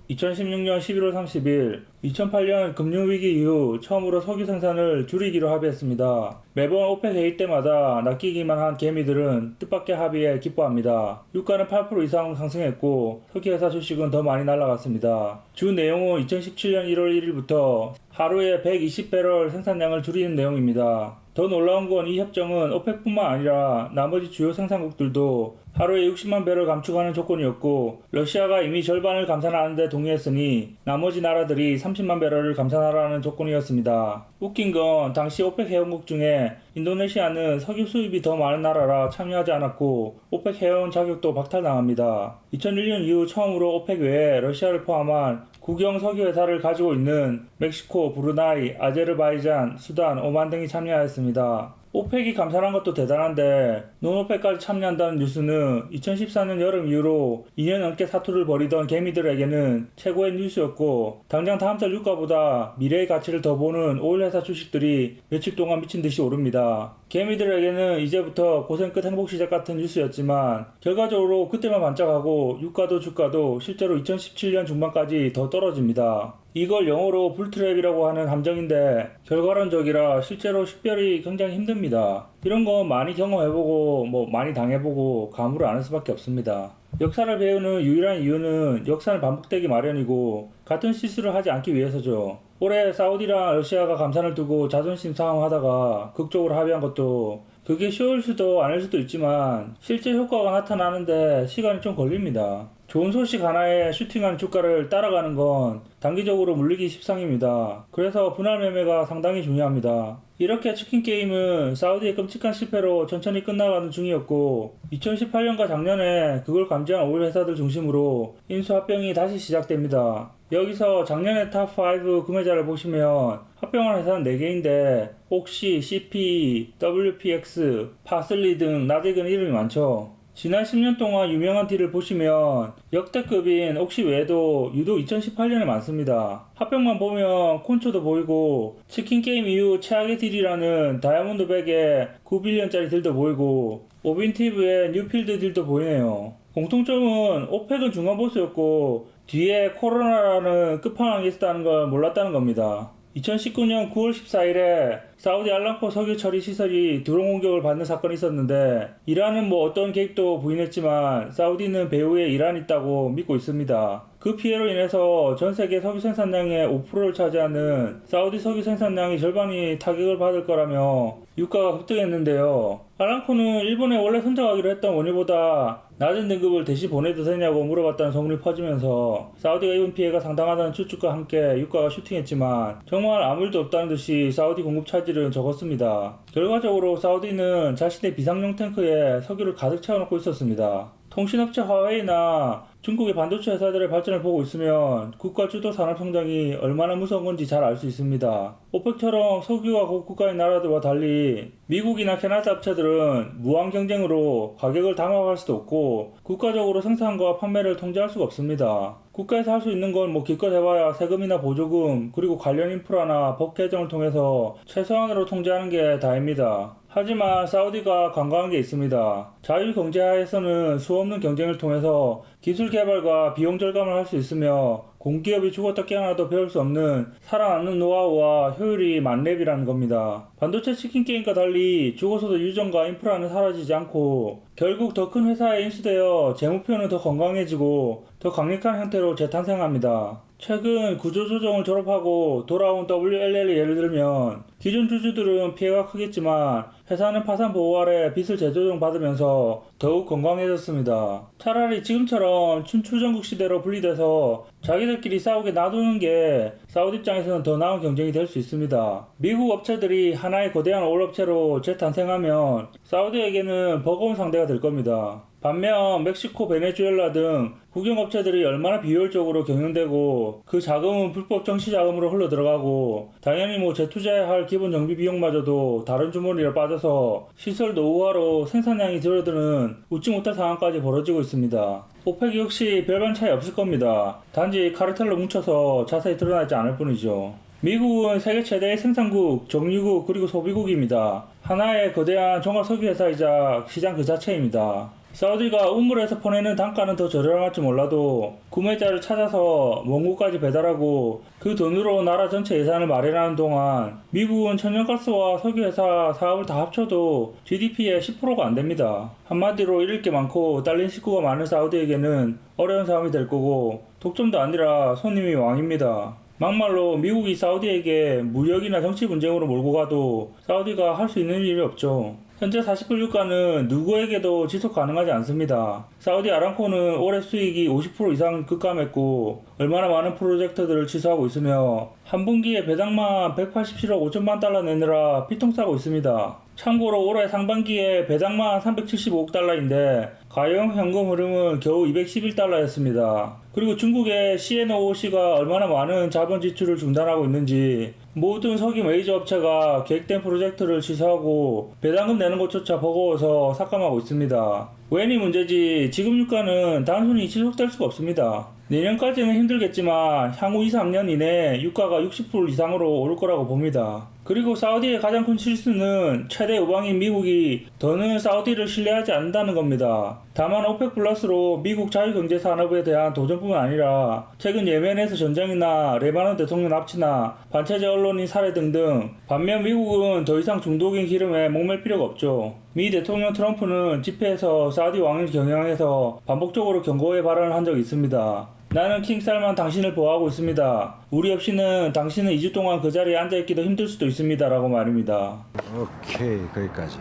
2016년 11월 30일, 2008년 금융위기 이후 처음으로 석유 생산을 줄이기로 합의했습니다. 매번 오펙 회의 때마다 낚이기만 한 개미들은 뜻밖의 합의에 기뻐합니다. 유가는 8% 이상 상승했고 석유회사 주식은 더 많이 날아갔습니다. 주 내용은 2017년 1월 1일부터 하루에 120배럴 생산량을 줄이는 내용입니다. 더 놀라운 건 이 협정은 오펙뿐만 아니라 나머지 주요 생산국들도 하루에 60만 배럴 감축하는 조건이었고, 러시아가 이미 절반을 감산하는 데 동의했으니 나머지 나라들이 30만 배럴을 감산하라는 조건이었습니다. 웃긴 건 당시 오펙 회원국 중에 인도네시아는 석유 수입이 더 많은 나라라 참여하지 않았고 오펙 회원 자격도 박탈당합니다. 2001년 이후 처음으로 오펙 외에 러시아를 포함한 국영 석유 회사를 가지고 있는 멕시코, 브루나이, 아제르바이잔, 수단, 오만 등이 참여하였습니다. 오펙이 감산한 것도 대단한데 논오펙까지 참여한다는 뉴스는 2014년 여름 이후로 2년 넘게 사투를 벌이던 개미들에게는 최고의 뉴스였고, 당장 다음달 유가보다 미래의 가치를 더 보는 오일회사 주식들이 며칠 동안 미친듯이 오릅니다. 개미들에게는 이제부터 고생 끝 행복 시작 같은 뉴스였지만 결과적으로 그때만 반짝하고 유가도 주가도 실제로 2017년 중반까지 더 떨어집니다. 이걸 영어로 불트랩이라고 하는 함정인데 결과론적이라 실제로 식별이 굉장히 힘듭니다. 이런 거 많이 경험해보고 많이 당해보고 감으로 아는 수밖에 없습니다. 역사를 배우는 유일한 이유는 역사는 반복되기 마련이고 같은 실수를 하지 않기 위해서죠. 올해 사우디랑 러시아가 감산을 두고 자존심 싸움하다가 극적으로 합의한 것도 그게 쉬울 수도 아닐 수도 있지만 실제 효과가 나타나는데 시간이 좀 걸립니다. 좋은 소식 하나에 슈팅하는 주가를 따라가는 건 단기적으로 물리기 십상입니다. 그래서 분할 매매가 상당히 중요합니다. 이렇게 치킨 게임은 사우디의 끔찍한 실패로 천천히 끝나가는 중이었고 2018년과 작년에 그걸 감지한 오일 회사들 중심으로 인수합병이 다시 시작됩니다. 여기서 작년의 탑5 구매자를 보시면 합병한 회사는 4개인데 옥시, CP, WPX, 파슬리 등 나디근 이름이 많죠. 지난 10년 동안 유명한 딜을 보시면 역대급인 옥시 외에도 유독 2018년에 많습니다. 합병만 보면 콘초도 보이고 치킨게임 이후 최악의 딜이라는 다이아몬드 백에 9빌리언짜리 딜도 보이고 오빈티브의 뉴필드 딜도 보이네요. 공통점은 오펙은 중간 보스였고 뒤에 코로나라는 끝판왕이 있었다는 걸 몰랐다는 겁니다. 2019년 9월 14일에 사우디 알람코 석유 처리 시설이 드론 공격을 받는 사건이 있었는데 이란은 어떤 개입도 부인했지만 사우디는 배후에 이란이 있다고 믿고 있습니다. 그 피해로 인해서 전 세계 석유 생산량의 5%를 차지하는 사우디 석유 생산량이 절반이 타격을 받을 거라며 유가가 급등했는데요. 알람코는 일본에 원래 선정하기로 했던 원유보다 낮은 등급을 대신 보내도 되냐고 물어봤다는 소문이 퍼지면서 사우디가 입은 피해가 상당하다는 추측과 함께 유가가 슈팅했지만 정말 아무 일도 없다는 듯이 사우디 공급 차질은 적었습니다. 결과적으로 사우디는 자신의 비상용 탱크에 석유를 가득 채워놓고 있었습니다. 통신업체 화웨이나 중국의 반도체 회사들의 발전을 보고 있으면 국가 주도 산업 성장이 얼마나 무서운 건지 잘 알 수 있습니다. 오펙처럼 석유가 고국가인 나라들과 달리 미국이나 캐나다 업체들은 무한 경쟁으로 가격을 담합할 수도 없고 국가적으로 생산과 판매를 통제할 수가 없습니다. 국가에서 할 수 있는 건 기껏 해봐야 세금이나 보조금 그리고 관련 인프라나 법 개정을 통해서 최소한으로 통제하는 게 다입니다. 하지만 사우디가 관광한 게 있습니다. 자유경제하에서는 수없는 경쟁을 통해서 기술 개발과 비용 절감을 할 수 있으며 공기업이 죽었다 깨어나도 배울 수 없는 살아남는 노하우와 효율이 만렙이라는 겁니다. 반도체 치킨 게임과 달리 죽어서도 유전과 인프라는 사라지지 않고 결국 더 큰 회사에 인수되어 재무표는 더 건강해지고 더 강력한 형태로 재탄생합니다. 최근 구조조정을 졸업하고 돌아온 WLL을 예를 들면 기존 주주들은 피해가 크겠지만 회사는 파산 보호 아래 빚을 재조정 받으면서 더욱 건강해졌습니다. 차라리 지금처럼 춘추전국 시대로 분리돼서 자기들끼리 싸우게 놔두는 게 사우디 입장에서는 더 나은 경쟁이 될 수 있습니다. 미국 업체들이 하나의 거대한 오일업체로 재탄생하면 사우디에게는 버거운 상대가 될 겁니다. 반면 멕시코, 베네수엘라 등 국영업체들이 얼마나 비효율적으로 경영되고 그 자금은 불법 정치자금으로 흘러들어가고 당연히 재투자해야 할 기본 정비 비용마저도 다른 주머니로 빠져서 시설 노후화로 생산량이 줄어드는 웃지 못할 상황까지 벌어지고 있습니다. 오펙 역시 별반 차이 없을 겁니다. 단지 카르텔로 뭉쳐서 자세히 드러나지 않을 뿐이죠. 미국은 세계 최대의 생산국, 정유국, 그리고 소비국입니다. 하나의 거대한 종합석유회사이자 시장 그 자체입니다. 사우디가 우물에서 퍼내는 단가는 더 저렴할지 몰라도 구매자를 찾아서 먼 곳까지 배달하고 그 돈으로 나라 전체 예산을 마련하는 동안 미국은 천연가스와 석유회사 사업을 다 합쳐도 GDP의 10%가 안 됩니다. 한마디로 잃을 게 많고 딸린 식구가 많은 사우디에게는 어려운 싸움이 될 거고 독점도 아니라 손님이 왕입니다. 막말로 미국이 사우디에게 무역이나 정치 분쟁으로 몰고 가도 사우디가 할 수 있는 일이 없죠. 현재 40불 유가는 누구에게도 지속 가능하지 않습니다. 사우디 아람코는 올해 수익이 50% 이상 급감했고 얼마나 많은 프로젝트들을 취소하고 있으며 한 분기에 배당만 187억 5천만 달러 내느라 피통싸고 있습니다. 참고로 올해 상반기에 배당만 375억 달러인데 가용 현금 흐름은 겨우 211달러였습니다. 그리고 중국의 CNOOC가 얼마나 많은 자본 지출을 중단하고 있는지 모든 석유 메이저 업체가 계획된 프로젝트를 취소하고 배당금 내는 것조차 버거워서 삭감하고 있습니다. 웬이 문제지 지금 유가는 단순히 지속될 수가 없습니다. 내년까지는 힘들겠지만 향후 2-3년 이내 유가가 60불 이상으로 오를 거라고 봅니다. 그리고 사우디의 가장 큰 실수는 최대 우방인 미국이 더는 사우디를 신뢰하지 않는다는 겁니다. 다만 오펙 플러스로 미국 자유경제산업에 대한 도전뿐만 아니라 최근 예멘에서 전쟁이나 레바논 대통령 납치나 반체제 언론인 살해 등등 반면 미국은 더 이상 중독인 기름에 목맬 필요가 없죠. 미 대통령 트럼프는 집회에서 사우디 왕을 겨냥해서 반복적으로 경고의 발언을 한 적이 있습니다. 나는 킹살만 당신을 보호하고 있습니다. 우리 없이는 당신은 2주 동안 그 자리에 앉아있기도 힘들 수도 있습니다. 라고 말입니다. 오케이, 거기까지.